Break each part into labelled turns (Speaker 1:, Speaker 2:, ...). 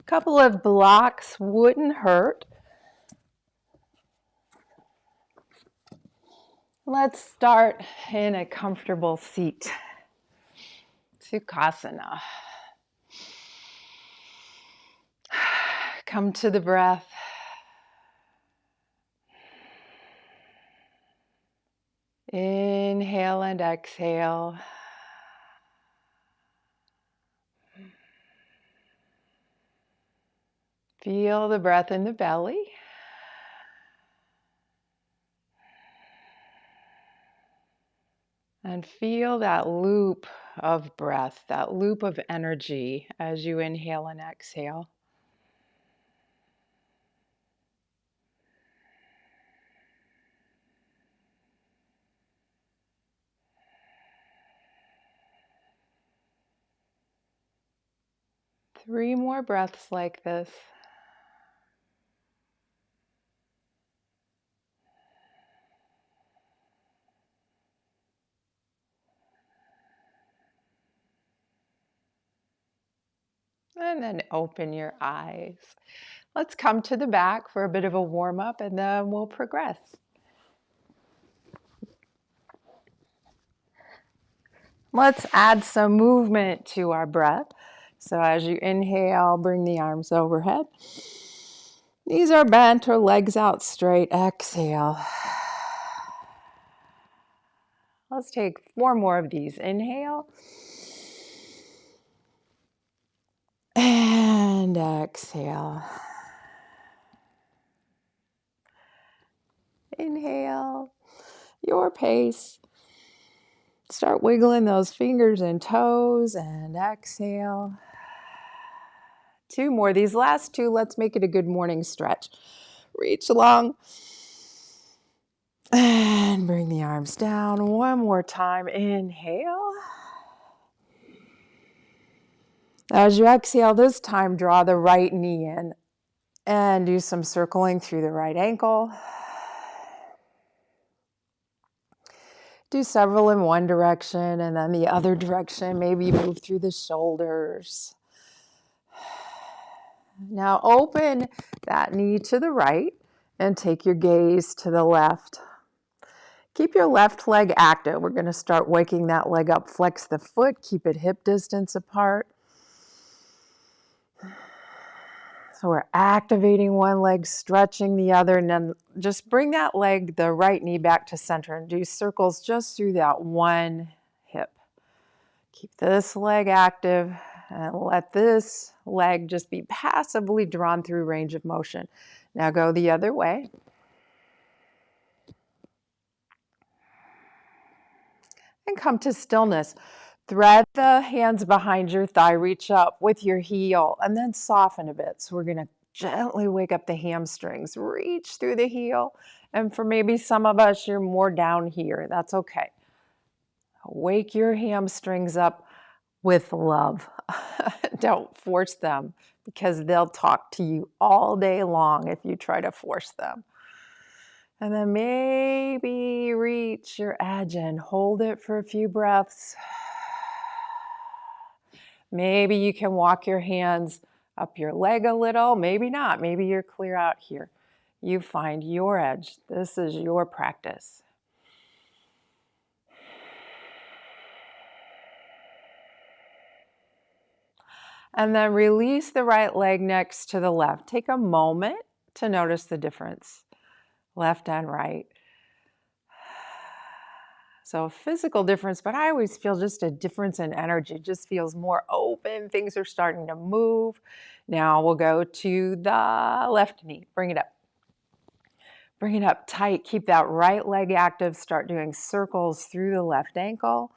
Speaker 1: Couple of blocks wouldn't hurt. Let's start in a comfortable seat. Sukhasana. Come to the breath. Inhale and exhale. Feel the breath in the belly. And feel that loop of breath, that loop of energy as you inhale and exhale. Three more breaths like this. And then open your eyes. Let's come to the back for a bit of a warm-up and then we'll progress. Let's add some movement to our breath. So as you inhale, bring the arms overhead. Knees are bent or legs out straight. Exhale. Let's take 4 more of these. Inhale. And exhale. Inhale. Your pace. Start wiggling those fingers and toes and exhale. 2 more. These last 2, let's make it a good morning stretch. Reach long. And bring the arms down. 1 more time. Inhale. As you exhale this time, draw the right knee in and do some circling through the right ankle. Do several in one direction and then the other direction. Maybe move through the shoulders. Now open that knee to the right and take your gaze to the left. Keep your left leg active. We're going to start waking that leg up. Flex the foot. Keep it hip distance apart. So we're activating one leg, stretching the other, and then just bring that leg, the right knee, back to center and do circles just through that one hip. Keep this leg active and let this leg just be passively drawn through range of motion. Now go the other way. And come to stillness. Thread the hands behind your thigh, reach up with your heel, and then soften a bit. So we're going to gently wake up the hamstrings, reach through the heel. And for maybe some of us, you're more down here. That's okay. Wake your hamstrings up with love. Don't force them because they'll talk to you all day long if you try to force them. And then maybe reach your edge and hold it for a few breaths. Maybe you can walk your hands up your leg a little, maybe not. Maybe you're clear out here. You find your edge. This is your practice. And then release the right leg next to the left. Take a moment to notice the difference, left and right. So a physical difference, but I always feel just a difference in energy. It just feels more open. Things are starting to move. Now we'll go to the left knee. Bring it up. Bring it up tight. Keep that right leg active. Start doing circles through the left ankle.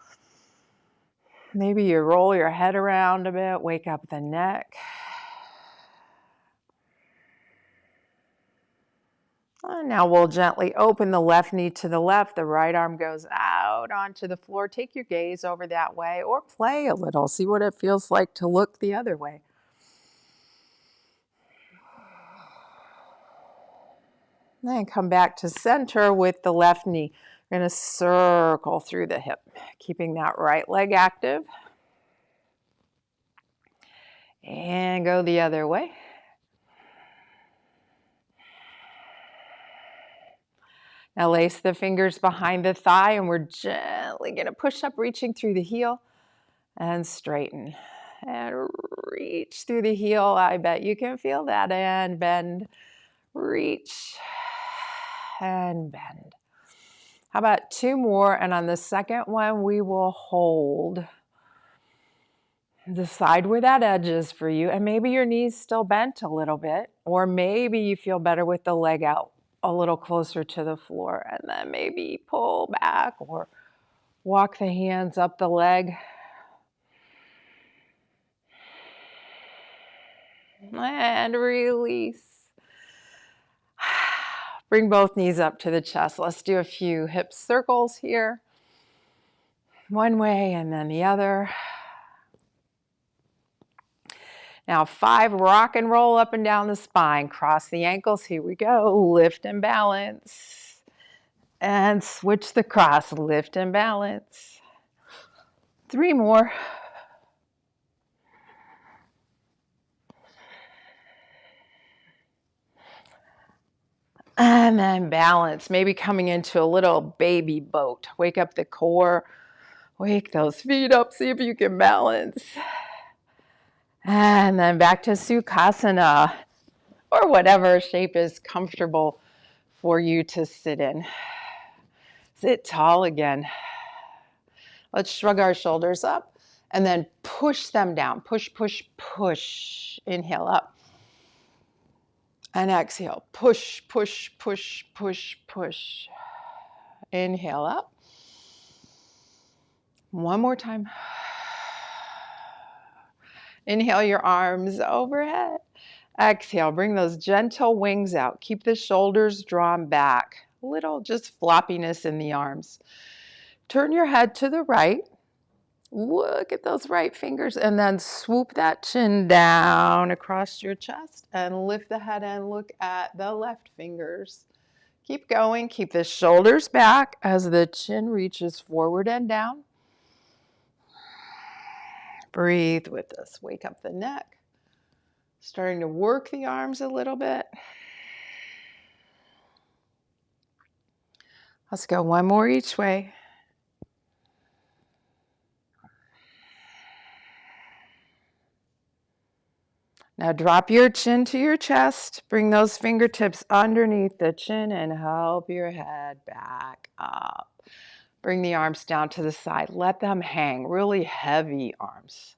Speaker 1: Maybe you roll your head around a bit. Wake up the neck. And now we'll gently open the left knee to the left. The right arm goes out onto the floor. Take your gaze over that way or play a little. See what it feels like to look the other way. Then come back to center with the left knee. We're going to circle through the hip, keeping that right leg active. And go the other way. Now lace the fingers behind the thigh, and we're gently going to push up, reaching through the heel, and straighten. And reach through the heel. I bet you can feel that. And bend, reach, and bend. How about 2 more? And on the second one, we will hold. Decide where that edge is for you. And maybe your knees still bent a little bit, or maybe you feel better with the leg out a little closer to the floor. And then maybe pull back or walk the hands up the leg. And release. Bring both knees up to the chest. Let's do a few hip circles here. One way and then the other. Now 5, rock and roll up and down the spine. Cross the ankles. Here we go. Lift and balance. And switch the cross. Lift and balance. 3 more. And then balance. Maybe coming into a little baby boat. Wake up the core. Wake those feet up. See if you can balance. And then back to Sukhasana, or whatever shape is comfortable for you to sit in. Sit tall again. Let's shrug our shoulders up and then push them down. Push, push, push. Inhale up. And exhale. Push, push, push, push, push. Inhale up. One more time. Inhale your arms overhead. Exhale, bring those gentle wings out. Keep the shoulders drawn back. Little just floppiness in the arms. Turn your head to the right. Look at those right fingers, and then swoop that chin down across your chest and lift the head and look at the left fingers. Keep going. Keep the shoulders back as the chin reaches forward and down. Breathe with us. Wake up the neck. Starting to work the arms a little bit. Let's go one more each way. Now drop your chin to your chest. Bring those fingertips underneath the chin and help your head back up. Bring the arms down to the side. Let them hang. Really heavy arms.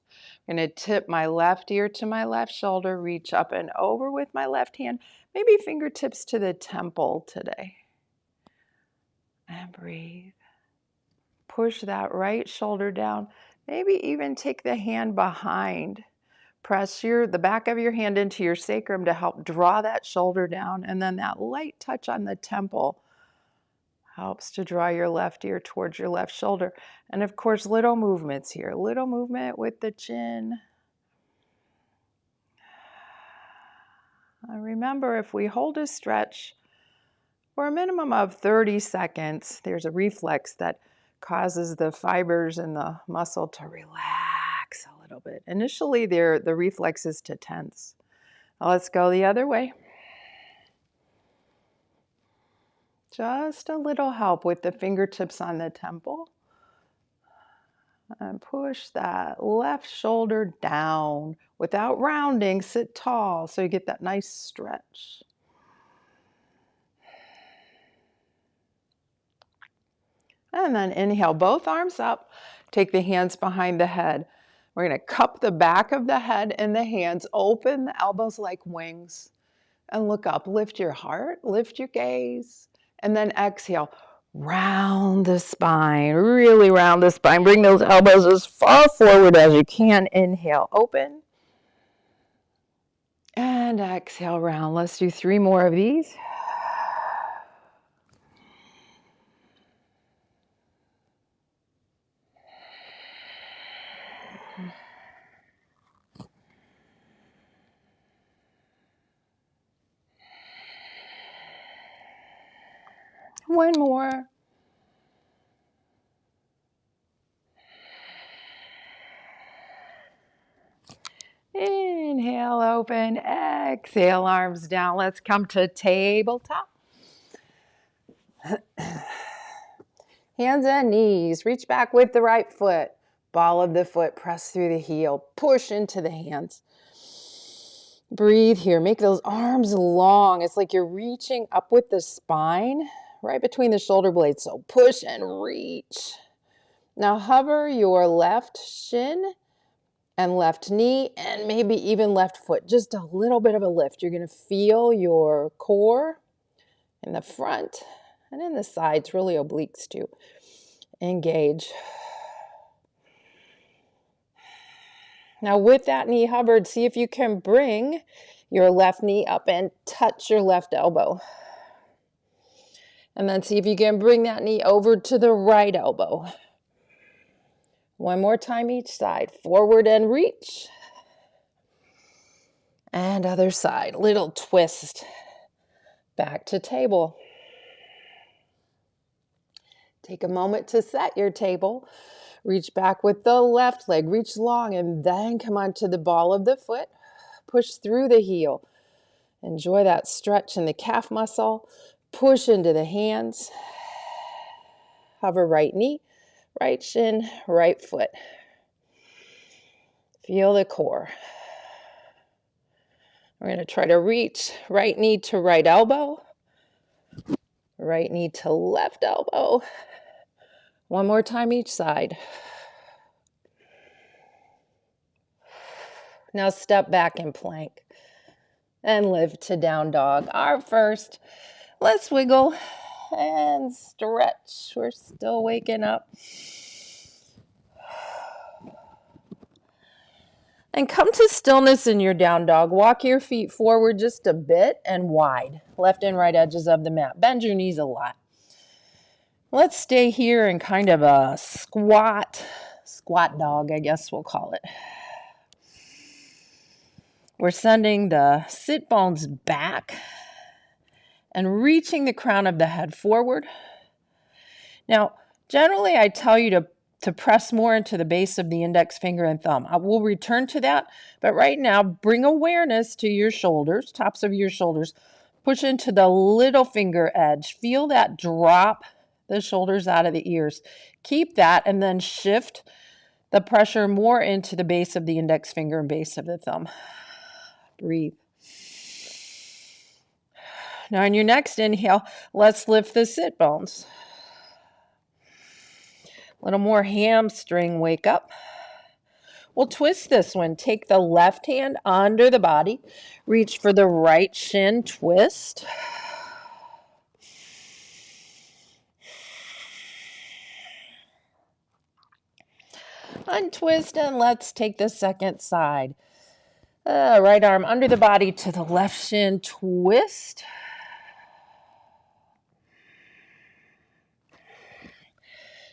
Speaker 1: I'm going to tip my left ear to my left shoulder. Reach up and over with my left hand. Maybe fingertips to the temple today. And breathe. Push that right shoulder down. Maybe even take the hand behind. Press the back of your hand into your sacrum to help draw that shoulder down. And then that light touch on the temple helps to draw your left ear towards your left shoulder. And of course, little movements here. Little movement with the chin. Remember, if we hold a stretch for a minimum of 30 seconds, there's a reflex that causes the fibers in the muscle to relax a little bit. Initially, the reflex is to tense. Now let's go the other way. Just a little help with the fingertips on the temple. And push that left shoulder down without rounding. Sit tall so you get that nice stretch. And then inhale, both arms up. Take the hands behind the head. We're going to cup the back of the head and the hands. Open the elbows like wings. And look up. Lift your heart. Lift your gaze. And then exhale. Round the spine. Really round the spine. Bring those elbows as far forward as you can. Inhale. Open. And exhale, round. Let's do 3 more of these. One more. open. Exhale, arms down. Let's come to tabletop. Hands and knees. Reach back with the right foot. Ball of the foot, press through the heel. Push into the hands. Breathe here. Make those arms long. It's like you're reaching up with the spine, right between the shoulder blades. So push and reach. Now hover your left shin and left knee and maybe even left foot. Just a little bit of a lift. You're going to feel your core in the front and in the sides, really obliques too. Engage. Now with that knee hovered, see if you can bring your left knee up and touch your left elbow. And then see if you can bring that knee over to the right elbow. One more time each side. Forward and reach. And other side. Little twist. Back to table. Take a moment to set your table. Reach back with the left leg, reach long, and then come onto the ball of the foot. Push through the heel. Enjoy that stretch in the calf muscle. Push into the hands. Hover right knee, right shin, right foot. Feel the core. We're going to try to reach right knee to right elbow. Right knee to left elbow. One more time each side. Now step back in plank and lift to down dog. Our first. Let's wiggle and stretch. We're still waking up. And come to stillness in your down dog. Walk your feet forward just a bit and wide. Left and right edges of the mat. Bend your knees a lot. Let's stay here in kind of a squat dog, I guess we'll call it. We're sending the sit bones back and reaching the crown of the head forward. Now, generally I tell you to press more into the base of the index finger and thumb. I will return to that, but right now bring awareness to your shoulders, tops of your shoulders. Push into the little finger edge. Feel that drop the shoulders out of the ears. Keep that and then shift the pressure more into the base of the index finger and base of the thumb. Breathe. Now on your next inhale, let's lift the sit bones. A little more hamstring wake up. We'll twist this one. Take the left hand under the body. Reach for the right shin twist. Untwist and let's take the second side. Right arm under the body to the left shin twist.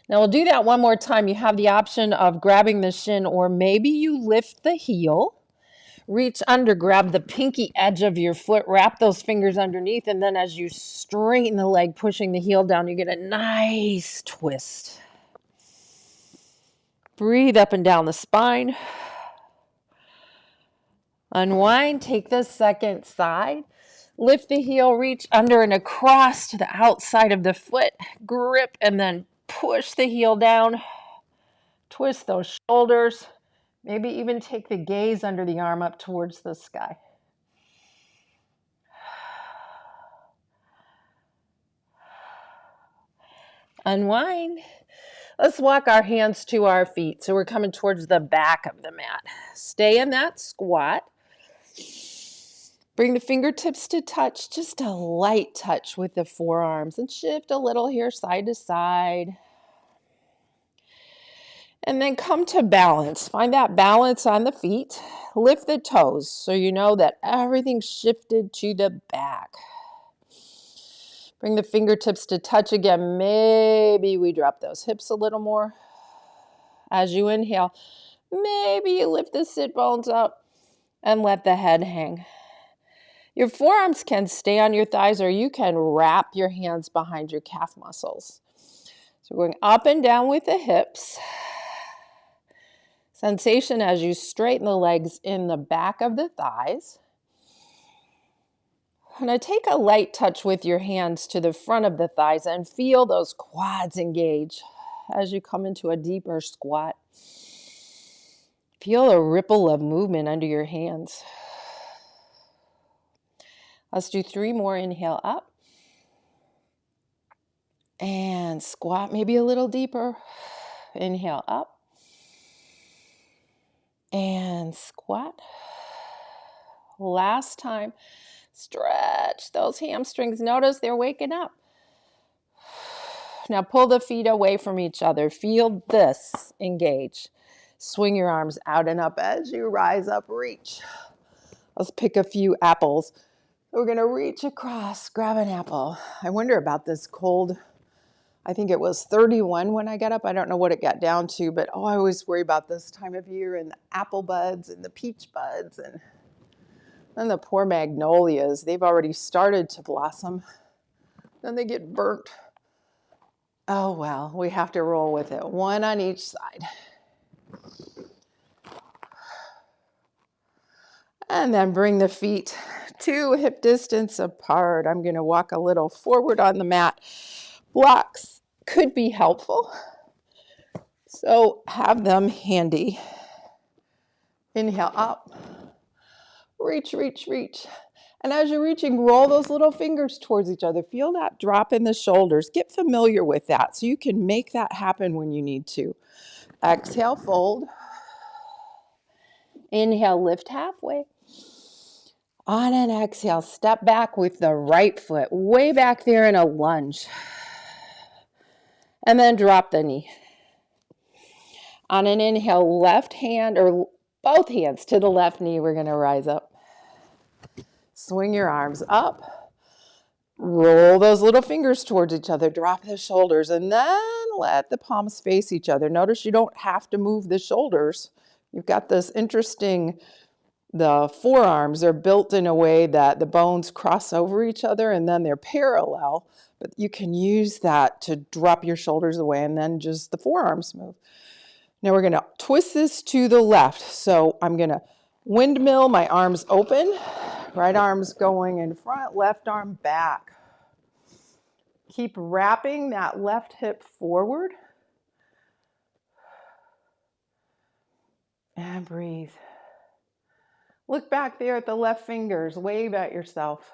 Speaker 1: Now we'll do that one more time. You have the option of grabbing the shin or maybe you lift the heel. Reach under, grab the pinky edge of your foot, wrap those fingers underneath, and then as you straighten the leg, pushing the heel down, you get a nice twist. Breathe up and down the spine. Unwind, take the second side. Lift the heel, reach under and across to the outside of the foot. Grip and then push the heel down. Twist those shoulders. Maybe even take the gaze under the arm up towards the sky. Unwind. Let's walk our hands to our feet. So we're coming towards the back of the mat. Stay in that squat. Bring the fingertips to touch, just a light touch with the forearms, and shift a little here side to side. And then come to balance. Find that balance on the feet. Lift the toes so you know that everything's shifted to the back. Bring the fingertips to touch again. Maybe we drop those hips a little more. As you inhale, maybe you lift the sit bones up and let the head hang. Your forearms can stay on your thighs or you can wrap your hands behind your calf muscles. So we're going up and down with the hips. Sensation as you straighten the legs in the back of the thighs. Now take a light touch with your hands to the front of the thighs and feel those quads engage as you come into a deeper squat. Feel a ripple of movement under your hands. Let's do 3 more. Inhale up. And squat maybe a little deeper. Inhale up. And squat. Last time. Stretch those hamstrings. Notice they're waking up. Now pull the feet away from each other. Feel this engage. Swing your arms out and up as you rise up, reach. Let's pick a few apples. We're going to reach across, grab an apple. I wonder about this cold. I think it was 31 when I got up. I don't know what it got down to, but I always worry about this time of year and the apple buds and the peach buds and the poor magnolias. They've already started to blossom. Then they get burnt. Oh well, we have to roll with it. 1 on each side. And then bring the feet to hip distance apart. I'm going to walk a little forward on the mat. Blocks could be helpful, so have them handy. Inhale up. Reach, reach, reach. And as you're reaching, roll those little fingers towards each other. Feel that drop in the shoulders. Get familiar with that so you can make that happen when you need to. Exhale, fold. Inhale, lift halfway. On an exhale, step back with the right foot way back there in a lunge. And then drop the knee. On an inhale, left hand or both hands to the left knee, we're going to rise up. Swing your arms up. Roll those little fingers towards each other. Drop the shoulders and then let the palms face each other. Notice you don't have to move the shoulders. You've got this interesting, the forearms are built in a way that the bones cross over each other and then they're parallel. But you can use that to drop your shoulders away and then just the forearms move. Now we're going to twist this to the left. So I'm going to windmill my arms open. Right arm's going in front, left arm back. Keep wrapping that left hip forward. And breathe. Look back there at the left fingers. Wave at yourself.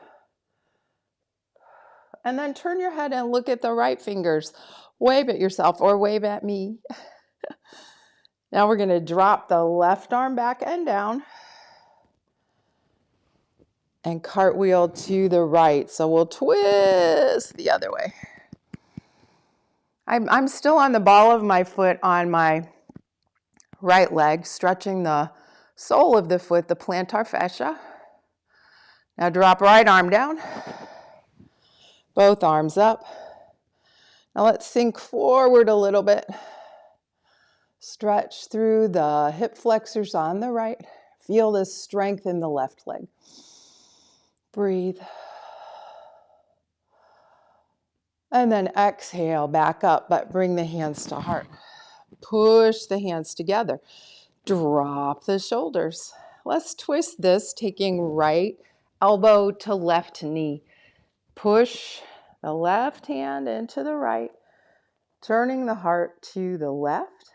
Speaker 1: And then turn your head and look at the right fingers. Wave at yourself or wave at me. Now we're going to drop the left arm back and down. And cartwheel to the right. So we'll twist the other way. I'm still on the ball of my foot on my right leg, stretching the sole of the foot, the plantar fascia. Now drop right arm down. Both arms up. Now let's sink forward a little bit. Stretch through the hip flexors on the right. Feel this strength in the left leg. Breathe. And then exhale, back up, but bring the hands to heart. Push the hands together. Drop the shoulders. Let's twist this, taking right elbow to left knee. Push the left hand into the right, turning the heart to the left.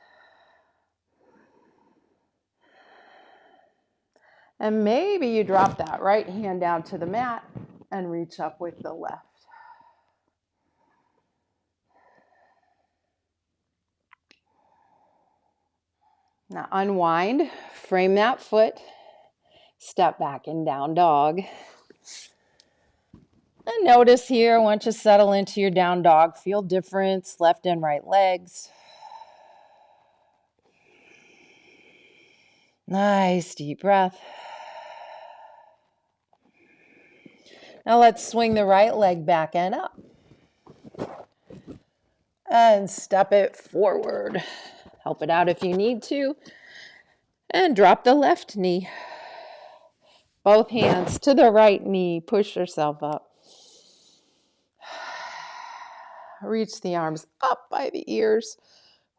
Speaker 1: And maybe you drop that right hand down to the mat and reach up with the left. Now unwind, frame that foot, step back in down dog. And notice here, once you settle into your down dog, feel difference, left and right legs. Nice deep breath. Now let's swing the right leg back and up. And step it forward. Help it out if you need to. And drop the left knee. Both hands to the right knee. Push yourself up. Reach the arms up by the ears.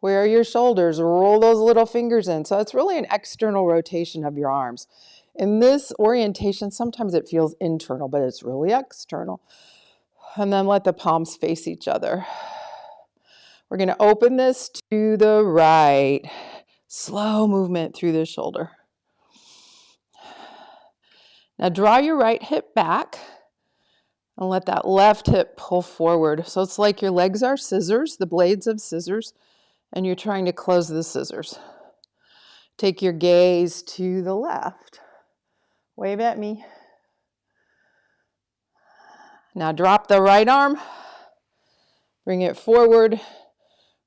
Speaker 1: Where are your shoulders? Roll those little fingers in. So it's really an external rotation of your arms. In this orientation, sometimes it feels internal, but it's really external. And then let the palms face each other. We're going to open this to the right. Slow movement through the shoulder. Now draw your right hip back and let that left hip pull forward. So it's like your legs are scissors, the blades of scissors, and you're trying to close the scissors. Take your gaze to the left. Wave at me. Now drop the right arm. Bring it forward.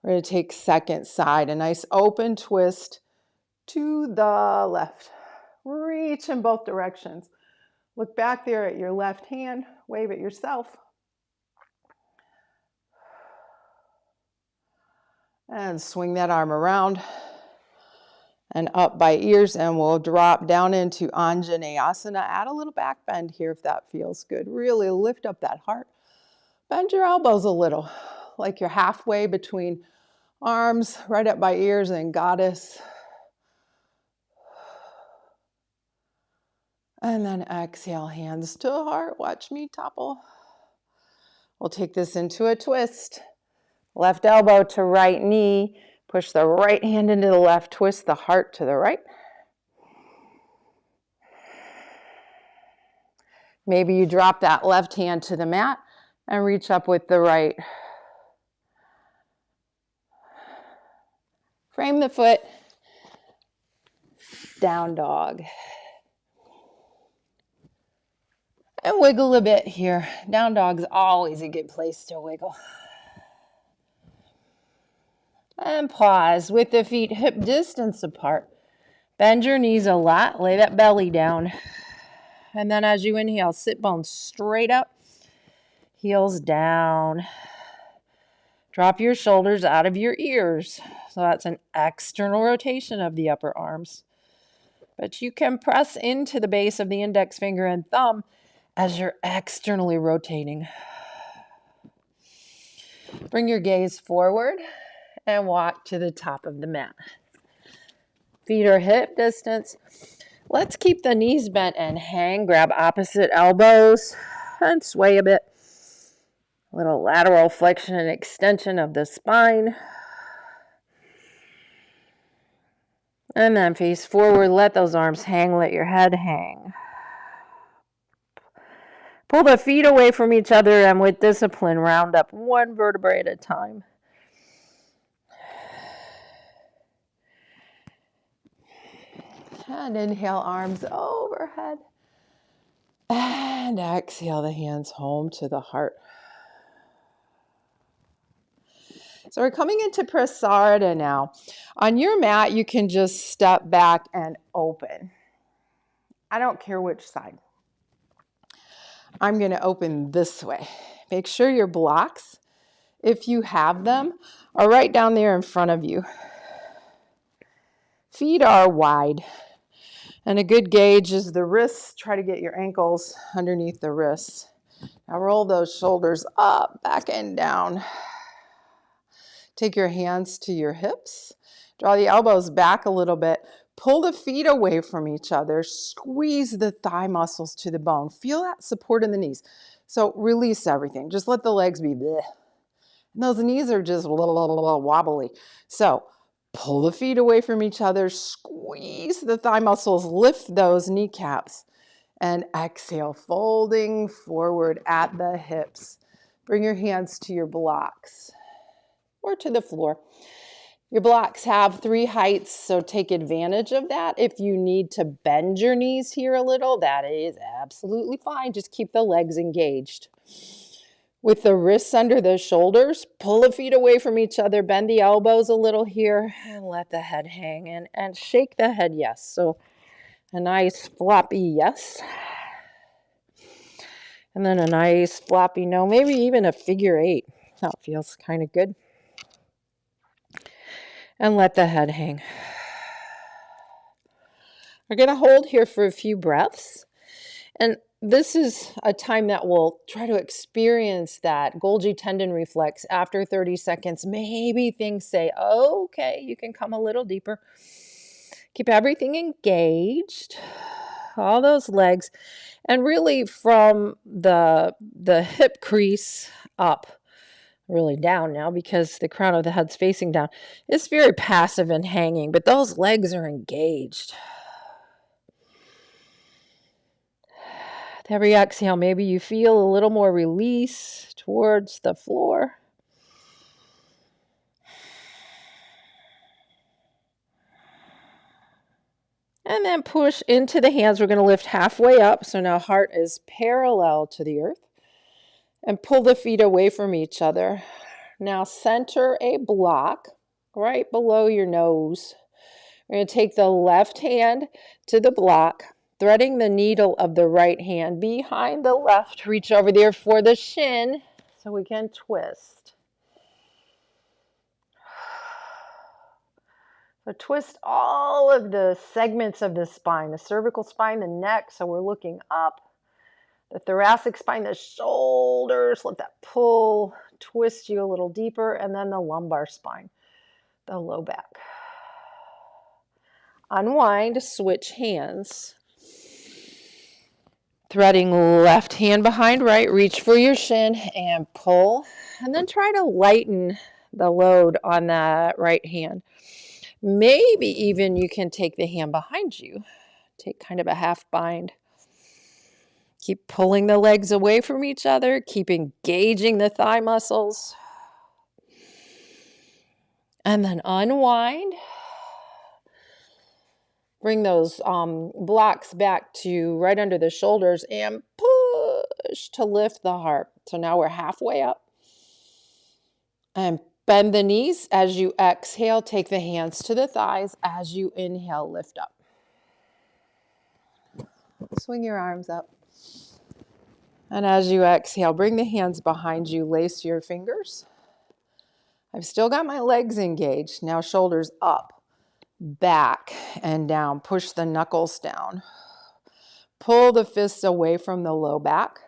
Speaker 1: We're going to take second side, a nice open twist to the left. Reach in both directions. Look back there at your left hand. Wave at yourself. And swing that arm around and up by ears, and we'll drop down into asana. Add a little back bend here if that feels good. Really lift up that heart. Bend your elbows a little, like you're halfway between arms, right up by ears, and goddess. And then exhale, hands to heart. Watch me topple. We'll take this into a twist. Left elbow to right knee. Push the right hand into the left. Twist the heart to the right. Maybe you drop that left hand to the mat and reach up with the right. Frame the foot. Down dog. And wiggle a bit here. Down dog's always a good place to wiggle. And pause with the feet hip distance apart. Bend your knees a lot. Lay that belly down. And then as you inhale, sit bones straight up. Heels down. Drop your shoulders out of your ears. So that's an external rotation of the upper arms. But you can press into the base of the index finger and thumb as you're externally rotating. Bring your gaze forward and walk to the top of the mat. Feet are hip distance. Let's keep the knees bent and hang. Grab opposite elbows and sway a bit. A little lateral flexion and extension of the spine. And then face forward. Let those arms hang. Let your head hang. Pull the feet away from each other and with discipline, round up one vertebrae at a time. And inhale, arms overhead. And exhale, the hands home to the heart. So we're coming into Prasarada now. On your mat, you can just step back and open. I don't care which side. I'm going to open this way. Make sure your blocks, if you have them, are right down there in front of you. Feet are wide. And a good gauge is the wrists. Try to get your ankles underneath the wrists. Now roll those shoulders up, back and down. Take your hands to your hips. Draw the elbows back a little bit. Pull the feet away from each other. Squeeze the thigh muscles to the bone. Feel that support in the knees. So release everything. Just let the legs be bleh. And those knees are just wobbly. So pull the feet away from each other. Squeeze the thigh muscles. Lift those kneecaps. And exhale, folding forward at the hips. Bring your hands to your blocks or to the floor. Your blocks have 3 heights, so take advantage of that. If you need to bend your knees here a little, that is absolutely fine. Just keep the legs engaged. With the wrists under the shoulders, pull the feet away from each other, bend the elbows a little here, and let the head hang in, and shake the head yes. So a nice floppy yes. And then a nice floppy no, maybe even a figure 8. That feels kind of good. And let the head hang. We're going to hold here for a few breaths. And this is a time that we'll try to experience that Golgi tendon reflex after 30 seconds. Maybe things say, okay, you can come a little deeper. Keep everything engaged, all those legs, and really from the hip crease up, really down now because the crown of the head's facing down. It's very passive and hanging, but those legs are engaged. With every exhale, maybe you feel a little more release towards the floor. And then push into the hands. We're going to lift halfway up. So now heart is parallel to the earth. And pull the feet away from each other. Now center a block right below your nose. We're going to take the left hand to the block, threading the needle of the right hand behind the left. Reach over there for the shin so we can twist. So twist all of the segments of the spine, the cervical spine, the neck, so we're looking up. The thoracic spine, the shoulders, let that pull, twist you a little deeper, and then the lumbar spine, the low back. Unwind, switch hands. Threading left hand behind right, reach for your shin and pull, and then try to lighten the load on that right hand. Maybe even you can take the hand behind you, take kind of a half bind. Keep pulling the legs away from each other, keep engaging the thigh muscles. And then unwind. Bring those blocks back to right under the shoulders and push to lift the heart. So now we're halfway up. And bend the knees as you exhale. Take the hands to the thighs. As you inhale, lift up. Swing your arms up. And as you exhale, bring the hands behind you. Lace your fingers. I've still got my legs engaged. Now shoulders up, back, and down. Push the knuckles down. Pull the fists away from the low back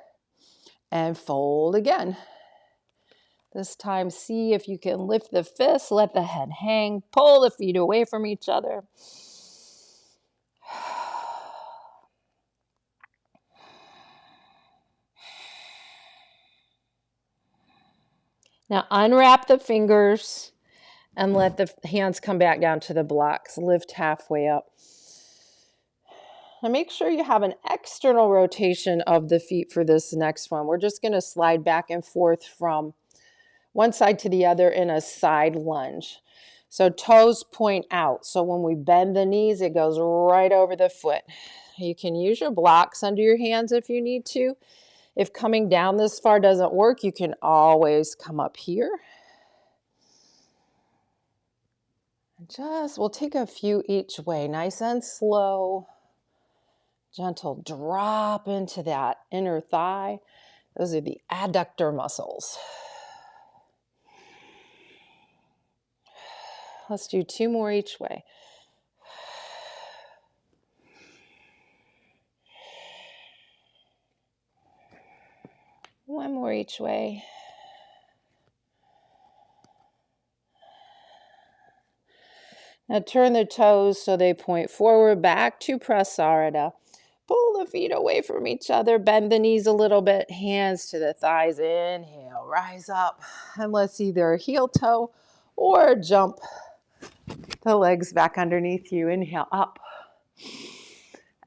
Speaker 1: and fold again. This time, see if you can lift the fists, let the head hang, pull the feet away from each other. Now unwrap the fingers and let the hands come back down to the blocks. Lift halfway up. And make sure you have an external rotation of the feet for this next one. We're just going to slide back and forth from one side to the other in a side lunge. So toes point out. So when we bend the knees, it goes right over the foot. You can use your blocks under your hands if you need to. If coming down this far doesn't work, you can always come up here. We'll take a few each way, nice and slow. Gentle drop into that inner thigh. Those are the adductor muscles. Let's do 2 more each way. One more each way. Now turn the toes so they point forward, back to Prasarada. Pull the feet away from each other, bend the knees a little bit, hands to the thighs. Inhale, rise up, and let's either heel toe or jump the legs back underneath you. Inhale up,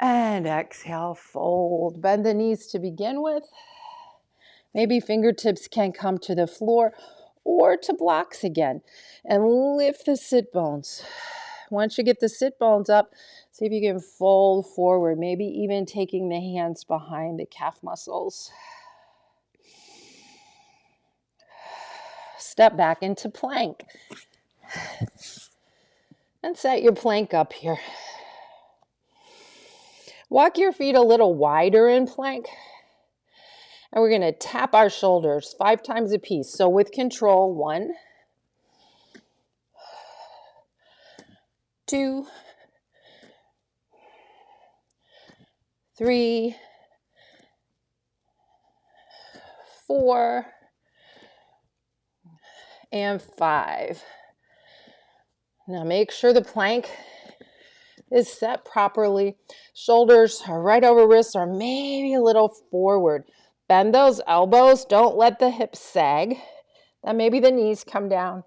Speaker 1: and exhale, fold. Bend the knees to begin with. Maybe fingertips can come to the floor or to blocks again, and lift the sit bones. Once you get the sit bones up, see if you can fold forward, maybe even taking the hands behind the calf muscles. Step back into plank. And set your plank up here. Walk your feet a little wider in plank. And we're going to tap our shoulders 5 times a piece. So with control, 1, 2, 3, 4, and 5. Now make sure the plank is set properly. Shoulders are right over wrists or maybe a little forward. Bend those elbows. Don't let the hips sag. Then maybe the knees come down.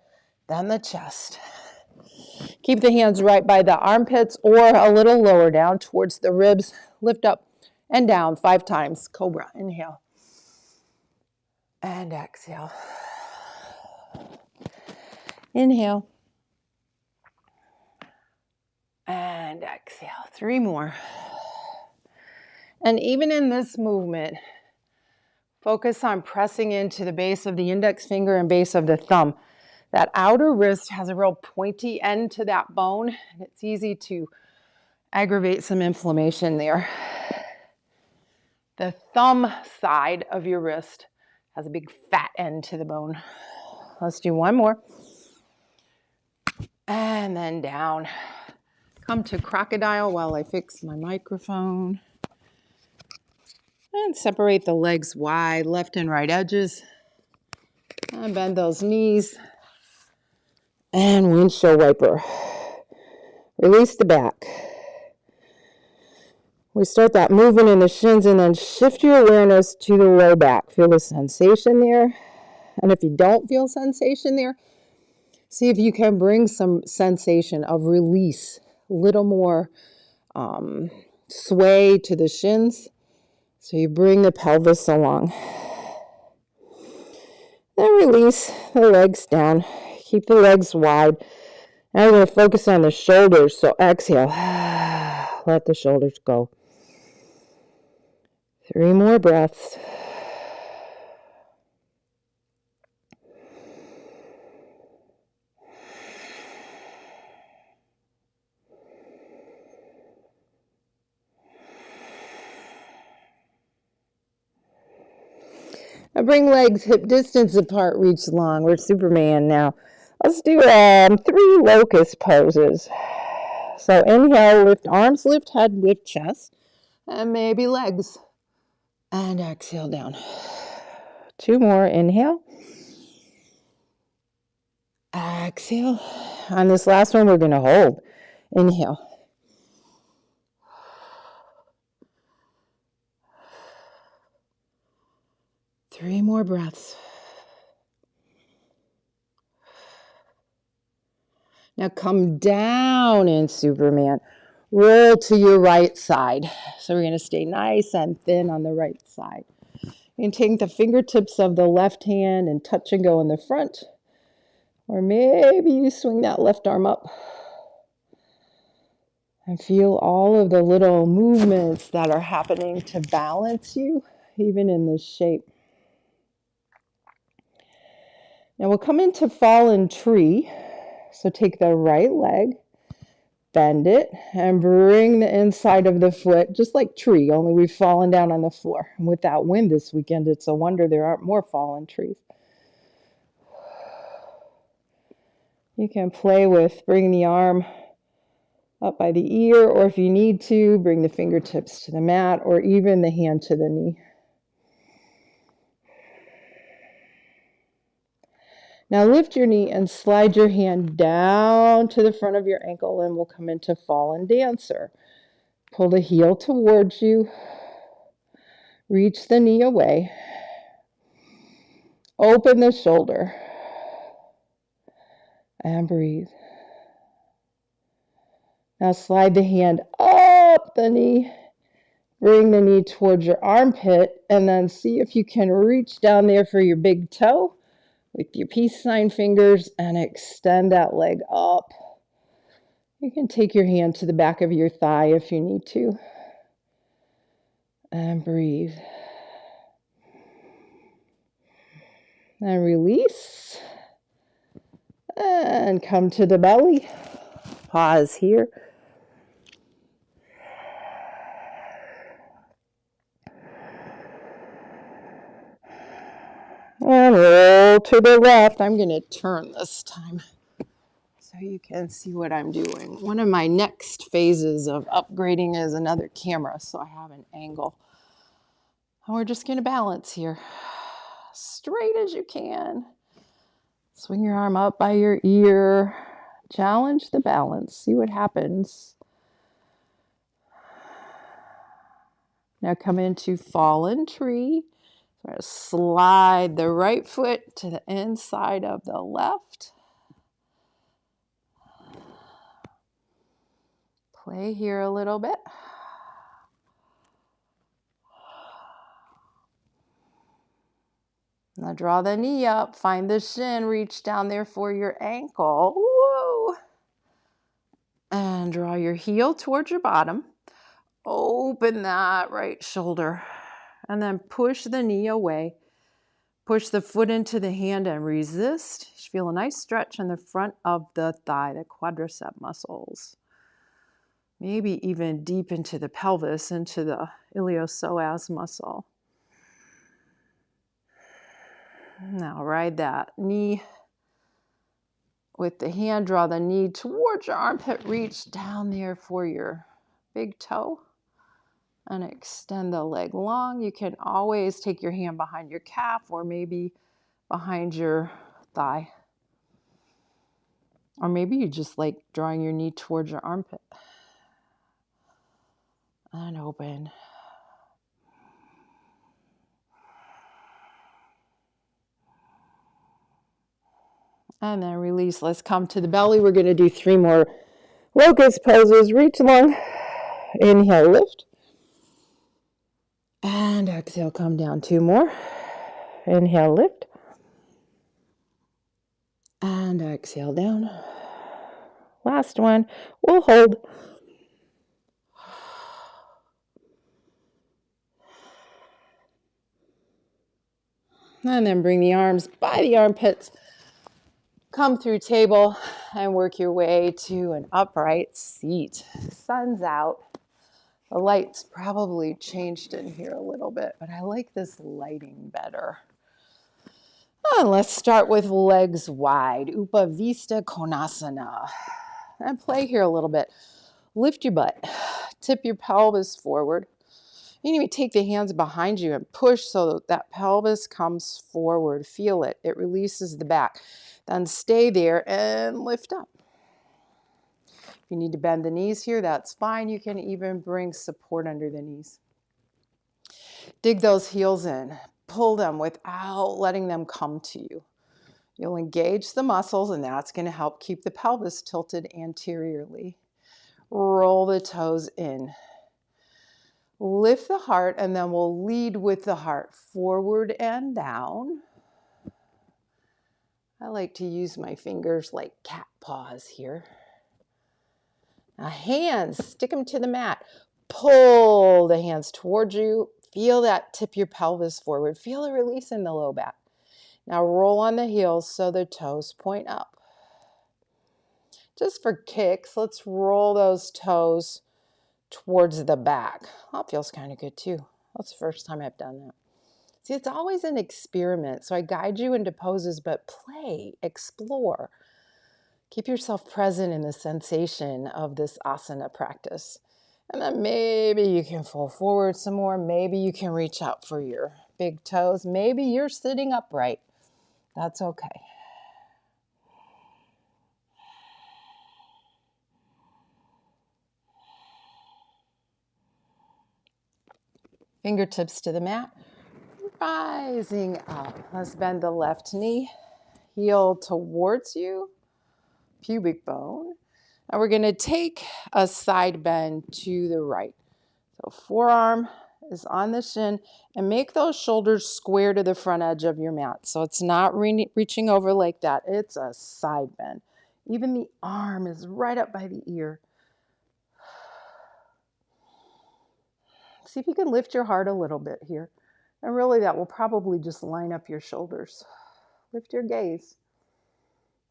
Speaker 1: Then the chest. Keep the hands right by the armpits or a little lower down towards the ribs. Lift up and down 5 times. Cobra. Inhale. And exhale. Inhale. And exhale. 3 more. And even in this movement, focus on pressing into the base of the index finger and base of the thumb. That outer wrist has a real pointy end to that bone, and it's easy to aggravate some inflammation there. The thumb side of your wrist has a big fat end to the bone. Let's do 1 more. And then down. Come to crocodile while I fix my microphone. And separate the legs wide, left and right edges. And bend those knees. And windshield wiper. Release the back. We start that movement in the shins and then shift your awareness to the low back. Feel the sensation there. And if you don't feel sensation there, see if you can bring some sensation of release. A little more sway to the shins. So you bring the pelvis along. Then release the legs down. Keep the legs wide. Now we're going to focus on the shoulders. So exhale. Let the shoulders go. 3 more breaths. Now bring legs hip distance apart, reach long. We're Superman now. Let's do 3 locust poses. So inhale, lift arms, lift head, lift chest, and maybe legs. And exhale down. 2 more, inhale. Exhale. On this last one, we're going to hold. Inhale. Three more breaths. Now come down in Superman. Roll to your right side. So we're going to stay nice and thin on the right side. You can take the fingertips of the left hand and touch and go in the front. Or maybe you swing that left arm up. And feel all of the little movements that are happening to balance you, even in this shape. Now we'll come into fallen tree. So take the right leg, bend it, and bring the inside of the foot, just like tree, only we've fallen down on the floor. And with that wind this weekend, it's a wonder there aren't more fallen trees. You can play with bringing the arm up by the ear, or if you need to, bring the fingertips to the mat, or even the hand to the knee. Now lift your knee and slide your hand down to the front of your ankle, and we'll come into fallen dancer. Pull the heel towards you. Reach the knee away. Open the shoulder. And breathe. Now slide the hand up the knee. Bring the knee towards your armpit, and then see if you can reach down there for your big toe with your peace sign fingers and extend that leg up. You can take your hand to the back of your thigh if you need to. And breathe. And release. And come to the belly. Pause here. And roll to the left. I'm going to turn this time so you can see what I'm doing. One of my next phases of upgrading is another camera, so I have an angle. And we're just going to balance here. straight as you can. Swing your arm up by your ear. Challenge the balance. See what happens. Now come into fallen tree. So slide the right foot to the inside of the left. Play here a little bit. Now draw the knee up, find the shin, reach down there for your ankle. Whoa. And draw your heel towards your bottom. Open that right shoulder. And then push the knee away. Push the foot into the hand and resist. You feel a nice stretch in the front of the thigh, the quadricep muscles. Maybe even deep into the pelvis, into the iliopsoas muscle. Now ride that knee with the hand, draw the knee towards your armpit, reach down there for your big toe and extend the leg long. You can always take your hand behind your calf or maybe behind your thigh. Or maybe you just like drawing your knee towards your armpit. And open. And then release. Let's come to the belly. We're going to do 3 more locust poses. Reach long. Inhale, lift. And exhale, come down. 2 more. Inhale, lift. And exhale down. Last one. We'll hold. And then bring the arms by the armpits. Come through table and work your way to an upright seat. Sun's out. The light's probably changed in here a little bit, but I like this lighting better. And let's start with legs wide. Upavista Konasana. And play here a little bit. Lift your butt. Tip your pelvis forward. You can even take the hands behind you and push so that pelvis comes forward. Feel it. It releases the back. Then stay there and lift up. If you need to bend the knees here, that's fine. You can even bring support under the knees. Dig those heels in. Pull them without letting them come to you. You'll engage the muscles, and that's going to help keep the pelvis tilted anteriorly. Roll the toes in. Lift the heart, and then we'll lead with the heart forward and down. I like to use my fingers like cat paws here. Now hands, stick them to the mat. Pull the hands towards you. Feel that tip your pelvis forward. Feel a release in the low back. Now roll on the heels so the toes point up. Just for kicks, let's roll those toes towards the back. That feels kind of good too. That's the first time I've done that. See, it's always an experiment. So I guide you into poses, but play, explore. Keep yourself present in the sensation of this asana practice. And then maybe you can fall forward some more. Maybe you can reach out for your big toes. Maybe you're sitting upright. That's okay. Fingertips to the mat. Rising up. Let's bend the left knee. Heel towards you. Pubic bone. Now we're going to take a side bend to the right. So forearm is on the shin, and make those shoulders square to the front edge of your mat. So it's not reaching over like that. It's a side bend. Even the arm is right up by the ear. See if you can lift your heart a little bit here. And really that will probably just line up your shoulders. Lift your gaze.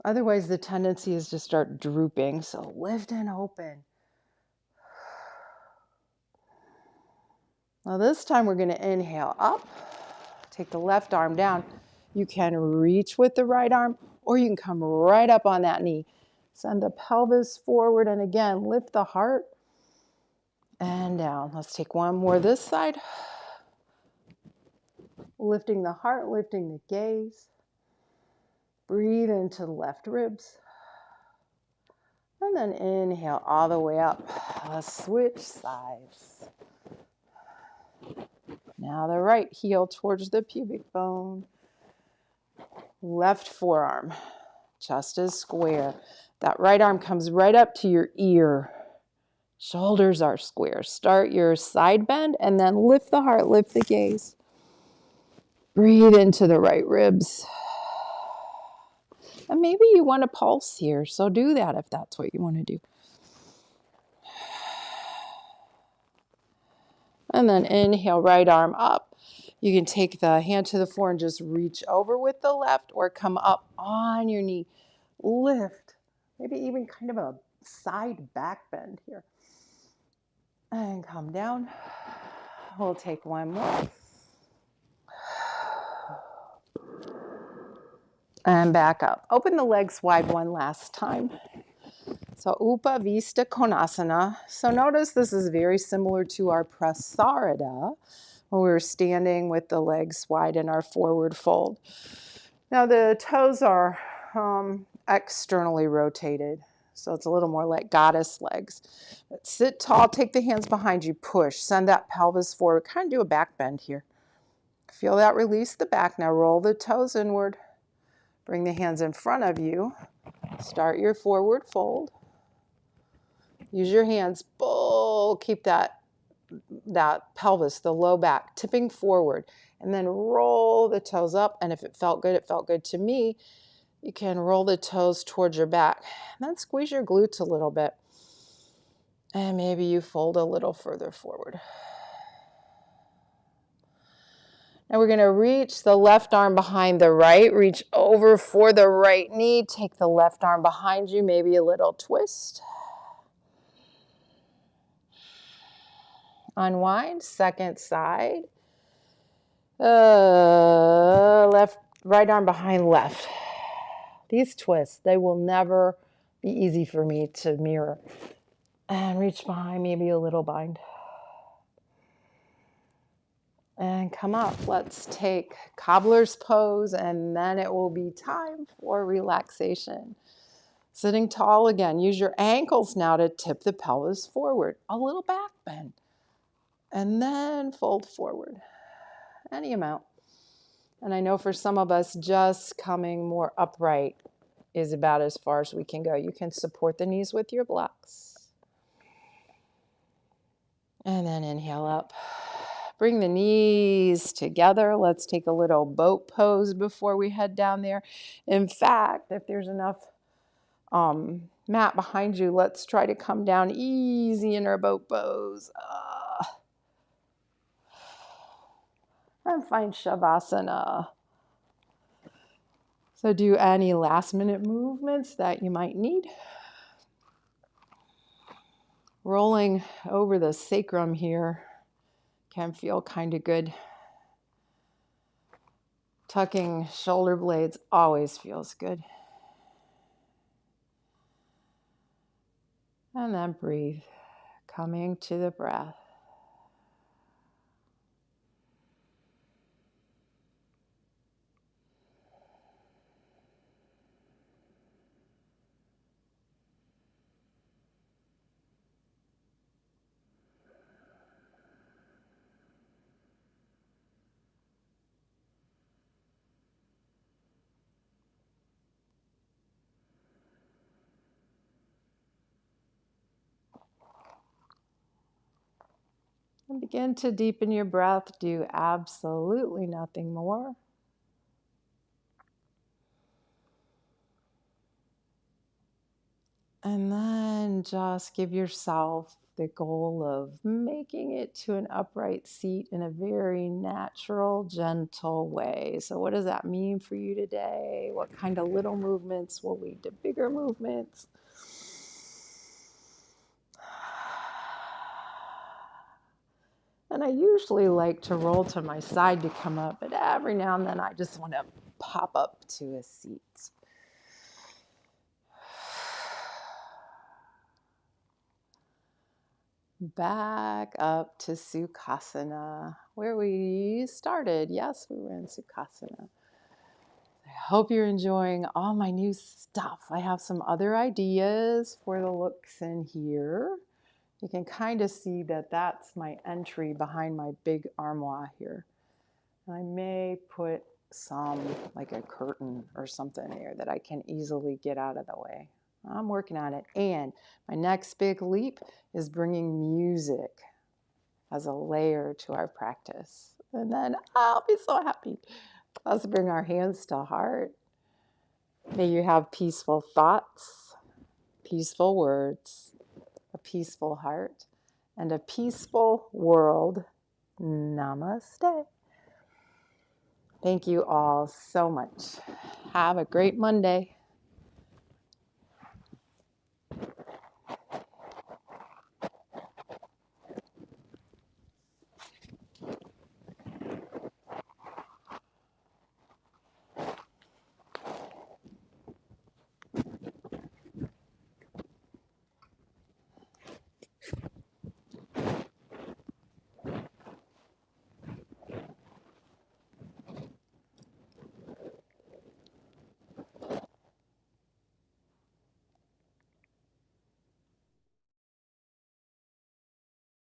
Speaker 1: Otherwise the tendency is to start drooping. So lift and open. Now this time we're going to inhale up. Take the left arm down. You can reach with the right arm, or you can come right up on that knee. Send the pelvis forward, and again, lift the heart and down. Let's take one more this side. Lifting the heart, lifting the gaze. Breathe into the left ribs. And then inhale all the way up. Let's switch sides. Now the right heel towards the pubic bone. Left forearm, chest is square. That right arm comes right up to your ear. Shoulders are square. Start your side bend and then lift the heart, lift the gaze. Breathe into the right ribs. And maybe you want to pulse here, so do that if that's what you want to do. And then inhale, right arm up. You can take the hand to the floor and just reach over with the left or come up on your knee. Lift. Maybe even kind of a side back bend here. And come down. We'll take one more. And back up. Open the legs wide one last time. So Upavista Konasana. So notice this is very similar to our Prasarada, when we were standing with the legs wide in our forward fold. Now the toes are externally rotated, so it's a little more like goddess legs. But sit tall, take the hands behind you, push, send that pelvis forward, kind of do a back bend here. Feel that release the back. Now roll the toes inward, bring the hands in front of you, start your forward fold. Use your hands, pull, keep that pelvis, the low back, tipping forward, and then roll the toes up. And if it felt good to me, you can roll the toes towards your back. And then squeeze your glutes a little bit. And maybe you fold a little further forward. Now we're going to reach the left arm behind the right. Reach over for the right knee. Take the left arm behind you, maybe a little twist. Unwind, second side. Right arm behind left. These twists, they will never be easy for me to mirror. And reach behind, maybe a little bind. And come up. Let's take cobbler's pose, and then it will be time for relaxation. Sitting tall again. Use your ankles now to tip the pelvis forward. A little back bend. And then fold forward. Any amount. And I know for some of us, just coming more upright is about as far as we can go. You can support the knees with your blocks. And then inhale up. Bring the knees together. Let's take a little boat pose before we head down there. In fact, if there's enough mat behind you, let's try to come down easy in our boat pose. And find Shavasana. So do any last minute movements that you might need. Rolling over the sacrum here can feel kind of good. Tucking shoulder blades always feels good. And then breathe, coming to the breath. And begin to deepen your breath. Do absolutely nothing more. And then just give yourself the goal of making it to an upright seat in a very natural, gentle way. So what does that mean for you today? What kind of little movements will lead to bigger movements? And I usually like to roll to my side to come up, but every now and then I just want to pop up to a seat. Back up to Sukhasana, where we started. Yes, we were in Sukhasana. I hope you're enjoying all my new stuff. I have some other ideas for the looks in here. You can kind of see that that's my entry behind my big armoire here. I may put some, like a curtain or something here that I can easily get out of the way. I'm working on it. And my next big leap is bringing music as a layer to our practice. And then I'll be so happy. Let's bring our hands to heart. May you have peaceful thoughts, peaceful words, a peaceful heart, and a peaceful world. Namaste. Thank you all so much. Have a great Monday.